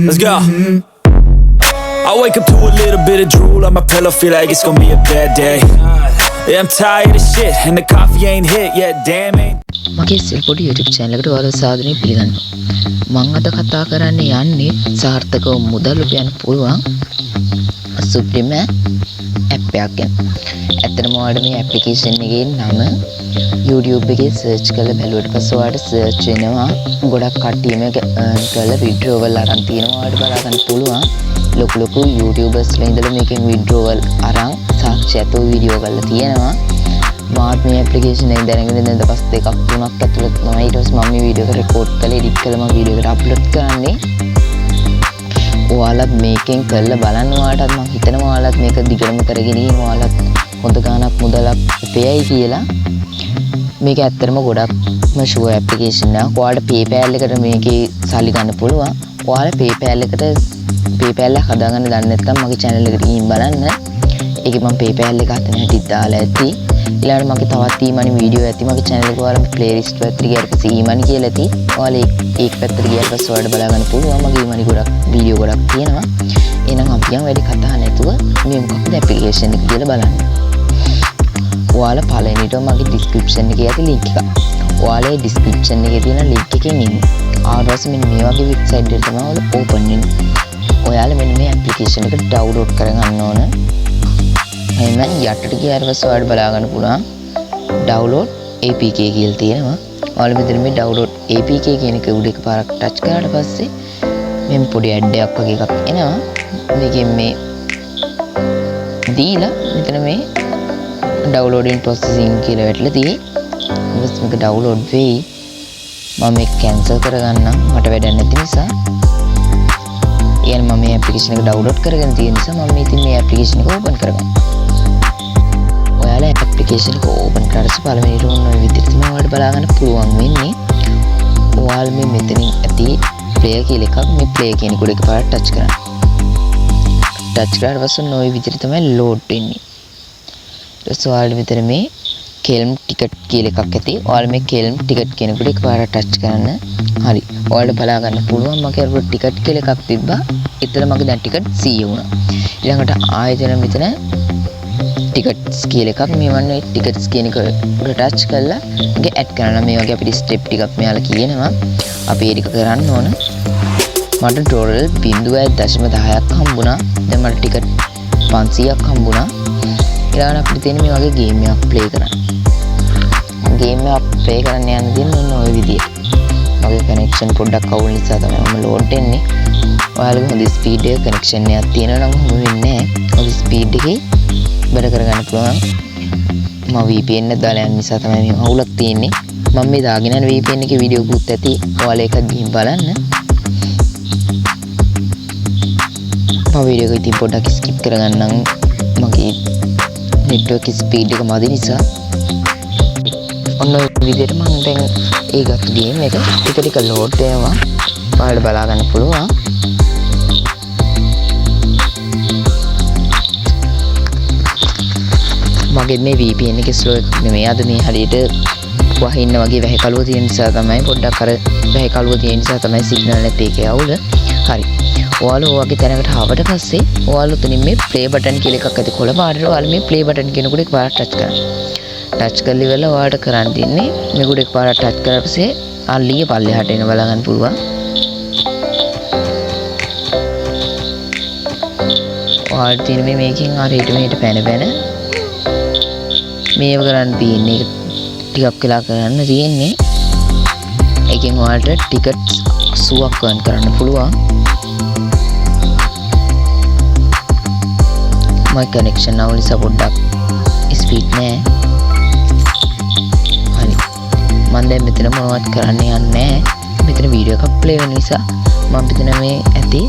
Let's go. I wake up to a little bit of drool on my pillow, feel like it's gonna be a bad day. Yeah, I'm tired of shit and the coffee ain't hit yet, damn it. මගේ සිල්පොඩි YouTube channel එකට ඔයාලව සාදරයෙන් පිළිගන්නවා. මම අද කතා කරන්න යන්නේ සාර්ථකව මුදල් උපයන්න පුළුවන් Ushbebe app එකක් ගැන. ඇත්තටම ඔයාලට මේ application එකේ නම YouTube එකේ search කරලා බැලුවට පස්සේ ඔයාලට search වෙනවා ගොඩක් කට්ටිය මේක earn කරලා withdrawal අරන් තියෙනවා. ඔයාලට බලා ගන්න පුළුවන්. ලොකු YouTubers ලා ඉඳලා මේකෙන් withdrawal අරන් සාක්ෂියතෝ වීඩියෝ කරලා තියෙනවා. මාත් මේ ඇප්ලිකේෂන් එක දැනගෙන ඉඳන් දවස් දෙකක් තුනක් ඇතුළත තමයි ඊට පස්සේ මම මේ වීඩියෝ එක රෙකෝඩ් කරලා එඩිට් කරලා මම වීඩියෝ එකට අප්ලෝඩ් කරන්නේ. ඔයාලත් මේකෙන් කරලා බලන්න. ඔයාලටත් මම හිතනවා ඔයාලත් මේක දිගටම කරගෙන ගිහින් ඔයාලත් හොඳ ගාණක් මුදලක් උපයයි කියලා. මේක ඇත්තටම ගොඩක්ම ෂුවර් ඇප්ලිකේෂන් එකක්. ඔයාලට PayPal එකට මේකේ සල්ලි ගන්න පුළුවන්. ඔයාලා PayPal එකට PayPal එක හදාගන්න දන්නේ නැත්නම් මගේ channel එකට ගිහින් බලන්න. ඒකේ මම PayPal එක හදන හැටි දාලා ඇති. ඊළඟට මගේ තවත් E-Money වීඩියෝ ඇති මගේ channel එකේ ඔයාලා playlist පැත්තට ගියාට පස්සේ E-Money කියලා ඇති. ඔයාලා ඒක පැත්තට ගියාට පස්සේ ඔයාලට බලා ගන්න පුළුවන්. මගේ E-Money ගොඩක් වීඩියෝ ගොඩක් තියෙනවා. එහෙනම් අපි යමු වැඩි කතා නැතුව මේ මොකක්ද ඇප්ලිකේෂන් එක කියලා බලන්න. ඔයාලා පළවෙනිට මගේ description එකේ ඇති link එක. ඔයාලා ඒ description එකේ තියෙන link එකෙන් ඉන්න. ආවට පස්සේ මෙන්න මේ වගේ website එක තමයි ඔයාලා open වෙන්නේ. ඔයාලා මෙන්න මේ ඇප්ලිකේෂන් එක ඩවුන්ලෝඩ් කරගන්න ඕන. එහෙනම් යටට ගියාට පස්සේ ඔයාලට බලා ගන්න පුළුවන් download APK කියලා තියෙනවා. ඔයාලා මෙතන මේ download APK කියන එක උඩ එකපාරක් ටච් කරාට පස්සේ මෙන්න පොඩි ඇඩ් එකක් වගේ එකක් එනවා. මේකෙන් මේ දීලා මෙතන මේ downloading processing කියලා වැටලා තියෙයි. ඊට මේක download වෙයි. මම මේක cancel කරගන්නම් මට වැඩක් නැති නිසා. يعني මම මේ ඇප්ලිකේෂන් එක ඩවුන්ලෝඩ් කරගෙන තියෙන නිසා මම ඉතින් මේ ඇප්ලිකේෂන් එක ඕපන් කරගන්නවා. ඔයාලා ඇප්ලිකේෂන් එක ඕපන් කරලා පළවෙනිට ඔන්න ඔය විදිහට තමයි ඔයාලට බලා ගන්න පුළුවන් වෙන්නේ. ඔයාලා මේ මෙතනින් ඇති ප්ලේ කියලා එකක් මේ ප්ලේ කියන එක උඩ එකපාරට ටච් කරන්න. ටච් කරාට පස්සේ ඔන්න ඔය විදිහට තමයි ලෝඩ් වෙන්නේ. ඊට පස්සේ ඔයාලා මෙතන මේ කෙල්ම් ටිකට් කියලා එකක් ඇති. ඔයාලා මේ කෙල්ම් ටිකට් කියන එක උඩ එකපාරට ටච් කරන්න. හරි. ඔයාලට බලා ගන්න පුළුවන් මගේ අර ටිකට් කියලා එකක් තිබ්බා. එතන මගේ දැන් ටිකට් 100 වුණා. ඊළඟට ආයෙත් මෙතන ටිකට්ස් කියලා එකක් මේ වන්නේ ටිකට්ස් කියන එක උඩ ටච් කරලා මේක ඇඩ් කරනවා. මේ වගේ අපිට ස්ටෙප් ටිකක් මෙයාලා කියනවා. අපි ඒක කරන්න ඕන. මට ටෝටල් 0.10ක් හම්බුණා. දැන් මට ටිකට් 500ක් හම්බුණා. ඊළඟට අපිට තියෙන මේ වගේ ගේම් එකක් ප්ලේ කරන්න. ගේම් එකක් ප්ලේ කරන්න යන්න දෙන්න ඕන ඔය විදියට. මගේ කනෙක්ෂන් පොඩ්ඩක් අවුල් නිසා තමයි මම ලෝඩ් වෙන්නේ. ඔයාලගේ හොඳ ස්පීඩ් එක කනෙක්ෂන් එකක් තියෙනවා නම් ඔහොම වෙන්නේ නැහැ. හොඳ ස්පීඩ් එකේ වැඩ කරගන්න පුළුවන්. මම VPN එක දාලා යන නිසා තමයි මේ අවුලක් තියෙන්නේ. මම මේ දාගෙන යන VPN එකේ වීඩියෝ ගුත් ඇති. ඔයාලා ඒක ගිහින් බලන්න. මම වීඩියෝ එක ඉතින් පොඩ්ඩක් ස්කිප් කරගන්නම්. මගේ නෙට්වර්ක් ස්පීඩ් එක මදි නිසා. ඔන්න ඔය විදිහට මම දැන් ඒ ගත්ත ගේම් එක ටික ටික ලෝඩ් වෙනවා. ඔයාලට බලා ගන්න පුළුවන්. මගේ මේ VPN එකේ ස්ලෝ එකක් නෙමෙයි. අද මේ හරියට වහින්න වගේ වැහකලුව තියෙන නිසා තමයි පොඩ්ඩක් අර වැහකලුව තියෙන නිසා තමයි සිග්නල් නැති එකේ අවුල. හරි. ඔයාලා ඔයගේ තැනකට ආවට පස්සේ ඔයාලා උතනින් මේ ප්ලේ බටන් කියලා එකක් ඇති කොළ පාටට ඔයාලා මේ ප්ලේ බටන් කියන උඩ එකපාරක් ටච් කරන්න. ටච් කරලා ඉවරලා ඔයාලට කරන් දෙන්නේ මේක උඩ එකපාරක් ටච් කරලා පස්සේ අල්ලිය පල්ලෙහාට එන බලා ගන්න පුළුවන්. ඔයාලට තියෙන මේකෙන් හරියට මෙහෙට පැන මේව කරන්න තියෙන්නේ ටිකක් වෙලා කරන්න තියෙන්නේ. ඒකෙන් ඔයාලට ටිකට් 80ක් earn කරන්න පුළුවන්. my connection අවුල් නිසා පොඩ්ඩක් ස්පීඩ් නෑ. හරි. මම දැන් මෙතන මොනවත් කරන්න යන්නේ නෑ. මෙතන වීඩියෝ එකක් ප්ලේ වෙන නිසා මම මෙතන මේ ඇති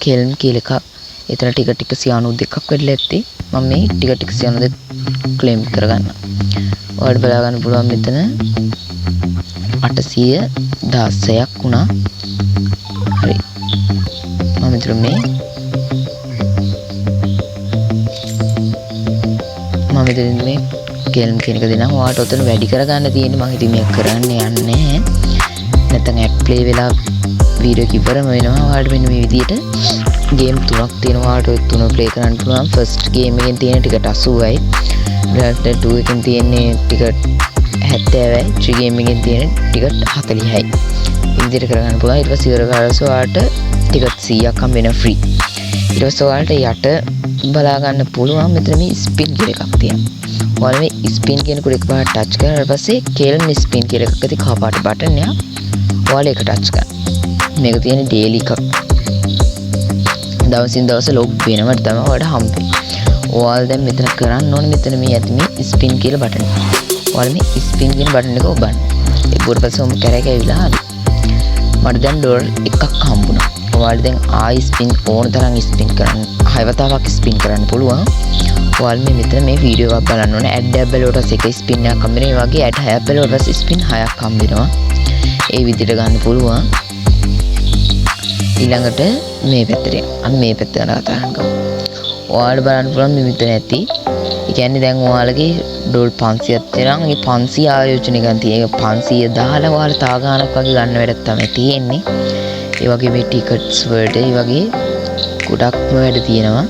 කෙල්ම් කියලා එකක් එතන ටික 192ක් වෙඩලා ඇත්තේ. මම මේ ටික 192 ක්ලේම් කරගන්නවා. ඔයාලට බලා ගන්න පුළුවන් මෙතන 816ක් වුණා. හරි. මම මෙතන මේ කෙල්ම් කියන එක දෙනවා. ඔයාලට උතන වැඩි කරගන්න තියෙන්නේ. මම ඉතින් මේක කරන්න යන්නේ නැහැ. නැත්නම් ඇප් ප්ලේ වෙලා වීඩියෝ එක ඉවරම වෙනවා. ඔයාලට මෙන්න මේ විදිහට ගේම් තුනක් තියෙනවා. ඔයාලට ඔය තුන ප්ලේ කරන්න පුළුවන්. ෆස්ට් ගේම් එකෙන් තියෙන ටිකට් 80යි. ඊළඟට 2 එකෙන් තියෙන්නේ ටිකට් 70යි. 3 ගේම් එකෙන් තියෙන ටිකට් 40යි. මේ විදිහට කරගන්න පුළුවන්. ඊට පස්සේ ඉවර කරලා ඔයාලට ටිකට් 100ක් හම්බ වෙනවා ෆ්‍රී. ඊට පස්සේ ඔයාලට යට බලා ගන්න පුළුවන් මෙතන මේ ස්පින් කියලා එකක් තියෙනවා. ඔයාලා මේ ස්පින් කියන කුඩ එකපාරට ටච් කරලා ඊට පස්සේ කේල්ම ස්පින් කියලා එකක් ඇති කපාට බටන් එක. ඔයාලා ඒක ටච් කරන්න. මේක තියෙන ඩේලි එකක්. දවසින් දවස ලොග් වෙනවට තමයි ඔයාලට හම්බෙන්නේ. ඔයාලා දැන් මෙතන කරන්න ඕනේ මෙතන මේ ඇති මේ ස්පින් කියලා බටන් එක. ඔයාලා මේ ස්පින් කියන බටන් එක ඔබන්න. ඒක ඊට පස්සේ ඔම කැරක ඇවිල්ලා හරි. මට දැන් ඩොලර් එකක් හම්බුණා. ඔයාලා දැන් ආයි ස්පින් ඕන තරම් ස්පින් කරන්න. 6 වතාවක් ස්පින් කරන්න පුළුවන්. ඔයාලා මෙතන මේ වීඩියෝ එකක් බලන්න ඕනේ. ඇඩ් එකක් බැලුවට එක ස්පින් එකක් හම්බ වෙනවා. ඒ වගේ ඇඩ් 6ක් බැලුවට ස්පින් 6ක් හම්බ වෙනවා. ඒ විදිහට ගන්න පුළුවන්. ඊළඟට මේ පැත්තට අන්න මේ පැත්ත ගැන කතා කරමු. ඔයාලා බලන්න පුළුවන් මේ මෙතන ඇති. ඒ කියන්නේ දැන් ඔයාලගේ ඩොලර් 500ක් තියෙනවා. මේ 500 ආයෝජනය ගන්න තියෙන. ඒක 500 දාලා ඔයාලා තා ගානක් වගේ ගන්න වැඩක් තමයි තියෙන්නේ. ඒ වගේ මේ ටිකට්ස් වලට ඒ වගේ ගොඩක්ම වැඩ තියෙනවා.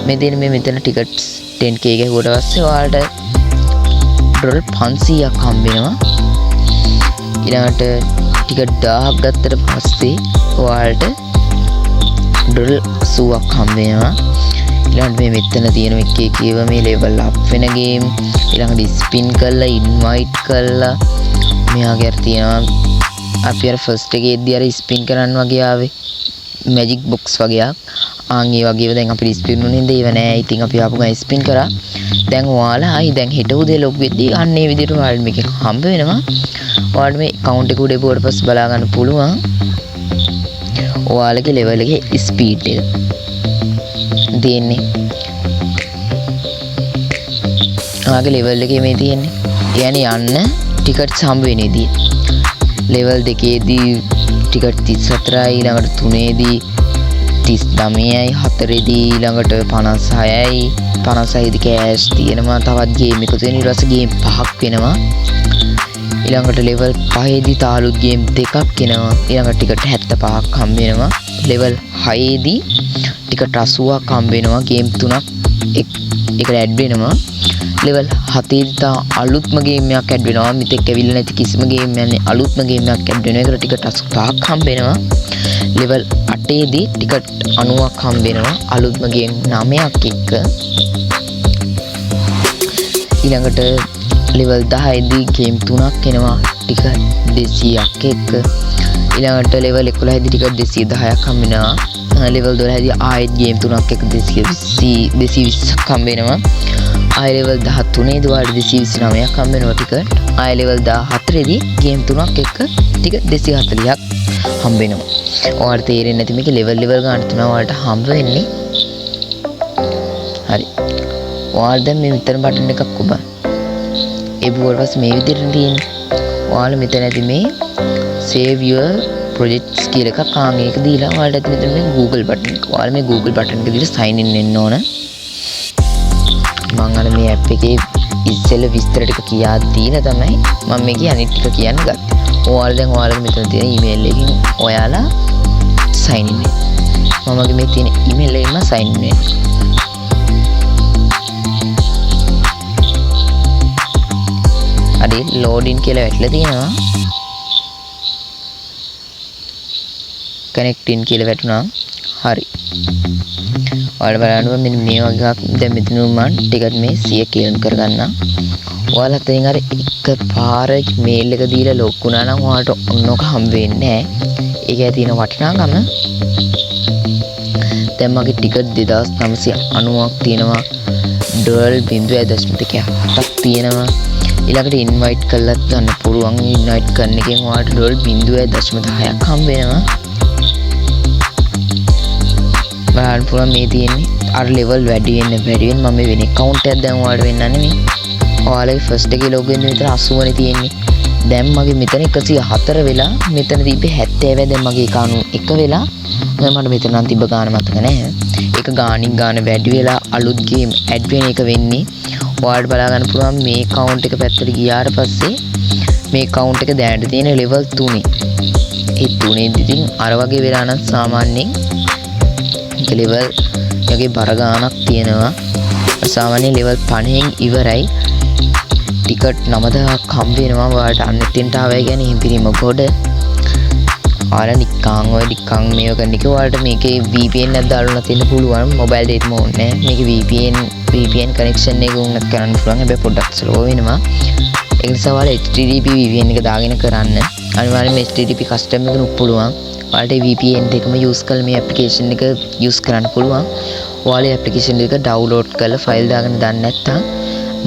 මෙතන මෙතන ටිකට්ස් 10k ගහුවට පස්සේ ඔයාලට ඩොලර් 500ක් හම්බ වෙනවා. ඊළඟට ටිකට් 1000ක් ගත්තට පස්සේ ඔයාලට ඩොලර් 80ක් හම්බ වෙනවා. ඊළඟට මේ මෙතන තියෙන එකේ කීව මේ ලෙවල් අප් වෙන ගේම් ඊළඟට ස්පින් කරලා ඉන්වයිට් කරලා මෙයාගේ අර තියෙනවා අපි අර ෆස්ට් එකේදී අර ස්පින් කරන්න වගේ ආවේ මැජික් බොක්ස් වගේක් ආන් ඒ වගේව දැන් අපිට ස්පින් උනේ නේද ඒව නෑ. ඉතින් අපි ආපු ගමන් ස්පින් කරා. දැන් ඔයාලා ආයි දැන් හෙට උදේ ලොග් වෙද්දී අන්න ඒ විදිහට ඔයාලට මේක හම්බ වෙනවා. ඔයාලට මේ account එක උඩේ පොඩ පස්සේ බලා ගන්න පුළුවන්. ඔයාලගේ ලෙවල් එකේ ස්පීඩ් එක දෙන්නේ. ඔයාගේ ලෙවල් එකේ මේ තියෙන්නේ. කියන්නේ යන්න ටිකට්ස් හම්බ වෙන ඉදී. ලෙවල් 2ේදී ටිකට් 34යි ඊළඟට 3ේදී 39යි 4ේදී ඊළඟට 56යි 56යිදී කෑෂ් තියෙනවා. තවත් ගේම් එකතු වෙන ඊට පස්සේ ගේම් 5ක් වෙනවා. ඊළඟට ලෙවල් 5ේදී තාලුත් ගේම් 2ක් එනවා. ඊළඟට ටිකට් 75ක් හම්බ වෙනවා. ලෙවල් 6ේදී ටිකට් 80ක් හම්බ වෙනවා. ගේම් 3ක් එකට ඇඩ් වෙනවා. ලෙවල් 7ේදී තා අලුත්ම ගේම් එකක් ඇඩ් වෙනවා. මෙතෙක් ඇවිල්ලා නැති කිසිම ගේම් එකක් නේ අලුත්ම ගේම් එකක් ඇඩ් වෙනවා. ඒකට ටිකට් 85ක් හම්බ වෙනවා. ලෙවල් 8ේදී ටිකට් 90ක් හම්බ වෙනවා. අලුත්ම ගේම් 9ක් එක්ක. ඊළඟට ලෙවල් 10ේදී ගේම් 3ක් එනවා. ටිකට් 200ක් එක්ක. ඊළඟට ලෙවල් 11ේදී ටිකට් 210ක් හම්බ වෙනවා. ලෙවල් 12ේදී ආයෙත් ගේම් 3ක් එක්ක 220ක් හම්බ වෙනවා. ආයෙ ලෙවල් 13ේදී ඔයාලට 229ක් හම්බ වෙනවා ටිකට්. ආයෙ ලෙවල් 14ේදී ගේම් 3ක් එක්ක ටිකට් 240ක් හම්බ වෙනවා. ඔයාලට තේරෙන්නේ නැති මේක ලෙවල් ගන්න තමයි ඔයාලට හම්බ වෙන්නේ. හරි. ඔයාලා දැන් මේ මෙතන බටන් එකක් ඔබ. ඒ බුවල් පස්සේ මේ විදිහට තියෙන්නේ. ඔයාලා මෙතන ඇති මේ save your projects කියලා එකක් ආන් ඒක දීලා ඔයාලට ඇති මෙතන මේ Google බටන් එක. ඔයාලා මේ Google බටන් එක දීලා sign in වෙන්න ඕන. මම අර මේ app එකේ ඉස්සෙල්ල විස්තර ටික කියා දීලා තමයි මම මේකේ අනිත් ටික කියන්න ගත්තේ. ඔයාලා දැන් ඔයාලගේ මෙතන තියෙන email එකකින් ඔයාලා sign in වෙන්න. මමගේ මේ තියෙන email එකෙන්ම sign in වෙන්න. හරි loading කියලා වැටලා තියෙනවා. connect in කියලා වැටුණා. හරි. ඔයාලා බලන්න මෙන්න මේ වගේ එකක් දැන් මෙතන මම ටිකට් මේ 100 කීලන් කරගන්නම්. ඔයාලා අතරින් අර එකපාර මේල් එක දීලා ලොග් වුණා නම් ඔයාලට ඔන්නෝක හම්බ වෙන්නේ නැහැ. ඒකේ තියෙන වටිනාකම දැන් මගේ ටිකට් 2990ක් තියෙනවා. ඩොලර් 0.7ක් තියෙනවා. ඊළඟට ඉන්වයිට් කරලත් ගන්න පුළුවන්. ඉන්වයිට් කරන එකෙන් ඔයාලට ඩොලර් 0.10ක් හම්බ වෙනවා. බලන්න පුළුවන් මේ තියෙන්නේ අර ලෙවල් වැඩි වෙන මම මේ වෙන account එකක් දැන් ඔයාලට වෙන්නන්නේ මේ. ඔයාලගේ first එකේ log in විතර 80 නේ තියෙන්නේ. දැන් මගේ මෙතන 104 වෙලා මෙතන තිබ්බේ 70. දැන් මගේ 91 වෙලා මට මෙතන නම් තිබ්බ ගාන මතක නැහැ. ඒක ගානින් ගාන වැඩි වෙලා අලුත් ගේම් ඇඩ් වෙන එක වෙන්නේ. ඔයාලට බලා ගන්න පුළුවන් මේ account එක පැත්තට ගියාට පස්සේ මේ account එක දැනට තියෙන level 3. තුනේදී ඉතින් අර වගේ වෙලා නම් සාමාන්‍යයෙන් ලෙවල් යගේ බර ගාණක් තියෙනවා. සාමාන්‍යයෙන් ලෙවල් 50න් ඉවරයි. ටිකට් 9000ක් හම්බ වෙනවා. ඔයාලට අන්න එතෙන්ට ආවයි කියන්නේ හිම්පිරිම ගොඩ. ඔයාලා නිකන් මේව කරන එක ඔයාලට මේකේ VPN එකක් දාලා තියෙන්න පුළුවන්. මොබයිල් ඩේටාම ඕනේ. මේකේ VPN කනෙක්ෂන් එක උනත් කරන්න පුළුවන්. හැබැයි පොඩ්ඩක් ස්ලෝ වෙනවා. ඒ නිසා ඔයාලා HTTP VPN එක දාගෙන කරන්න. අනිවාර්යයෙන්ම HTTP කස්ටම් එකනුත් පුළුවන්. ඔයාලට VPN දෙකම යූස් කරලා මේ ඇප්ලිකේෂන් එක යූස් කරන්න පුළුවන්. ඔයාලා ඇප්ලිකේෂන් එක ඩවුන්ලෝඩ් කරලා ෆයිල් දාගෙන දාන්න නැත්නම්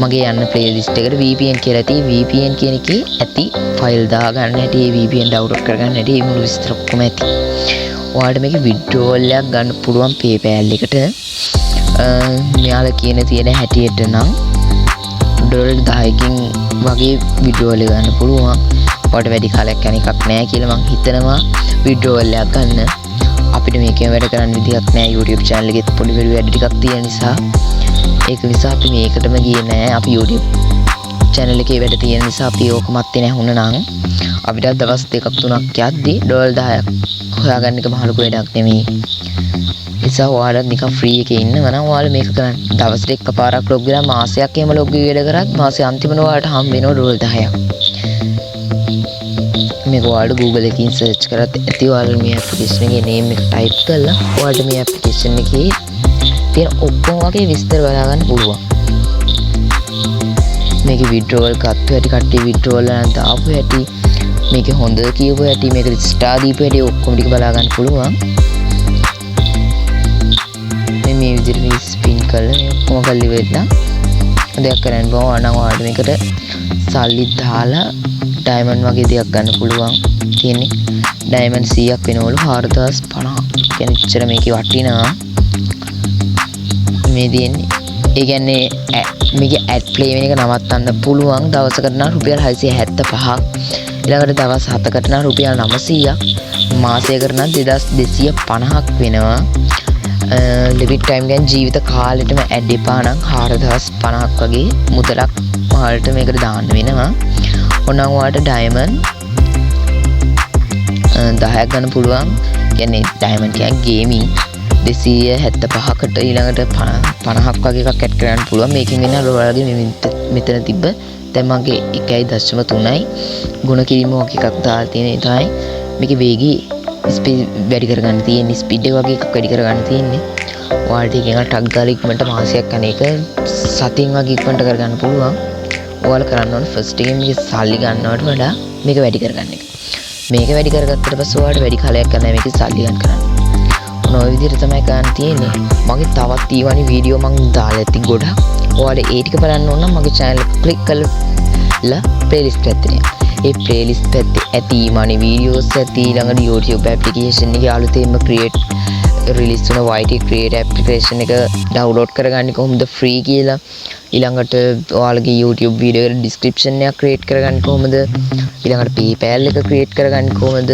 මගේ යන්න ප්ලේලිස්ට් එකට VPN කියලා ඇති. VPN කියන එකේ ඇති ෆයිල් දාගන්න හැටි, VPN ඩවුන්ලෝඩ් කරගන්න හැටි මේ මුළු විස්තර ඔක්කොම ඇති. ඔයාලට මේකේ විඩ්‍රෝවල් එකක් ගන්න පුළුවන් PayPal එකට. මෙයාලා කියන තියෙන හැටියට නම් ඩොලර් 10කින් වගේ විඩ්‍රෝවල් ගන්න පුළුවන්. ඔයාලට වැඩි කාලයක් යන එකක් නෑ කියලා මං හිතනවා විඩ්‍රෝවල් එකක් ගන්න. අපිට මේකෙන් වැඩ කරන්න විදිහක් නෑ. YouTube channel එකෙත් පොඩි වැඩ ටිකක් තියෙන නිසා ඒක නිසා අපි මේකටම ගියේ නෑ. අපි YouTube channel එකේ වැඩ තියෙන නිසා අපි ඕකමත් නැහුණා නම් අපිට දවස් 2ක් 3ක් යද්දි ඩොලර් 10ක් හොයාගන්න එක මහ ලොකු වැඩක් නෙමෙයි. නිසා ඔයාලා නිකන් ෆ්‍රී එකේ ඉන්නවා නම් ඔයාලා මේක කරන්න. දවස් දෙකක් පාරක් ලොග් වෙලා මාසයක් එහෙම ලොග් වැඩ කරත් මාසේ අන්තිමට ඔයාලට හම්බ වෙනවා ඩොලර් 10ක්. මේක ඔයාලට Google එකකින් සර්ච් කරත් ඇති. ඔයාලා මේ ඇප්ලිකේෂන් එකේ නේම් එක ටයිප් කරලා ඔයාලට මේ ඇප්ලිකේෂන් එකේ තියෙන ඔක්කොම වගේ විස්තර බලලා ගන්න පුළුවන්. මේකේ විඩ්‍රෝවල් ගත්ත හැටි, කට්ටිය විඩ්‍රෝවල් ගන්න දාපු හැටි, මේකේ හොඳ කියපු හැටි, මේකේ ස්ටාර් දීපු හැටි ඔක්කොම ටික බලා ගන්න පුළුවන්. මේ විදිහට ස්පින් කරලා මේ ඔක්කොම කරලි වෙලා දෙයක් කරන්න බෑ. නම් ඔයාලට මේකට සල්ලි දාලා ඩයමන්ඩ් වගේ දෙයක් ගන්න පුළුවන්. තියෙන්නේ ඩයමන්ඩ් 100ක් වෙනවලු 4050. කියන්නේ ඉච්චර මේකේ වටිනවා. මේ තියෙන්නේ ඒ කියන්නේ මේකේ ඇඩ් ප්ලේ වෙන එක නවත්තන්න පුළුවන්. දවසකට නම් රුපියල් 675ක්. ඊළඟට දවස් 7කට නම් රුපියල් 900ක්. මාසයකට නම් 2250ක් වෙනවා. ලිමිට් ටයිම් ගැන ජීවිත කාලෙටම ඇඩ් එපා නම් 4050ක් වගේ මුදලක් ඔයාලට මේකට දාන්න වෙනවා. ඕනම් ඔයාලට ඩයමන්ඩ් 10ක් ගන්න පුළුවන්. කියන්නේ ඩයමන්ඩ් කියන්නේ ගේමින් 275කට ඊළඟට 50ක් වගේ එකක් ඇඩ් කරන්න පුළුවන්. මේකෙන් වෙන ඔයාලගේ මෙතන තිබ්බ දැන් මගේ 1.3යි ගුණ කිරීම වගේ එකක් දාලා තියෙන. ඒ තමයි මේකේ වේගي ස්පීඩ් වැඩි කරගන්න තියෙන්නේ. ස්පීඩ් එක වගේ එකක් වැඩි කරගන්න තියෙන්නේ. ඔයාලට එකෙන් ටක් ගාලා ඉක්මනට මාසයක් යන එක සතියෙන් වගේ ඉක්මනට කරගන්න පුළුවන්. ඔයාලා කරන්න ඕනේ ෆස්ට් එකෙන් මේක සල්ලි ගන්නවට වඩා මේක වැඩි කරගන්න එක. මේක වැඩි කරගත්තට පස්සේ ඔයාලට වැඩි කාලයක් යනවා මේක සල්ලි ගන්න කරන්න. ඔය විදිහට තමයි ගන්න තියෙන්නේ. මගේ තවත් ඊවනි වීඩියෝ මං දාලා ඇති ගොඩක්. ඔයාලා ඒ ටික බලන්න ඕන නම් මගේ channel එක ක්ලික් කරලා playlist පැත්තේ යන්න. ඒ playlist පැත්තේ ඇති ඊමනි වීඩියෝස් ඇති. ඊළඟට YouTube application එකේ අලුතෙන්ම release වුණ YT create application එක download කරගන්නේ කොහොමද free කියලා. ඊළඟට ඔයාලගේ YouTube video එකට description එකක් create කරගන්නේ කොහොමද? ඊළඟට PayPal එක create කරගන්නේ කොහොමද?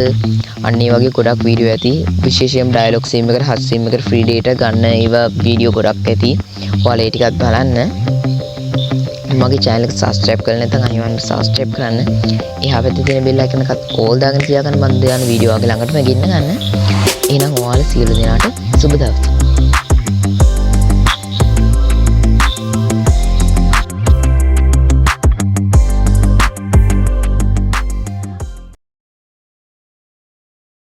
අන්න ඒ වගේ ගොඩක් වීඩියෝ ඇති. විශේෂයෙන්ම dialog sim එකට hot sim එකට free data ගන්න ඒවා වීඩියෝ ගොඩක් ඇති. ඔයාලා ඒ ටිකත් බලන්න. මගේ channel එක subscribe කරලා නැත්නම් අනිවාර්යෙන්ම subscribe කරන්න. එහා පැත්තේ තියෙන bell icon එකත් all දාගෙන තියාගන්න. මම දාන වීඩියෝ වගේ ළඟටම ගෙන්න ගන්න. එහෙනම් ඔයාලා සියලු දෙනාට සුබ දවසක්.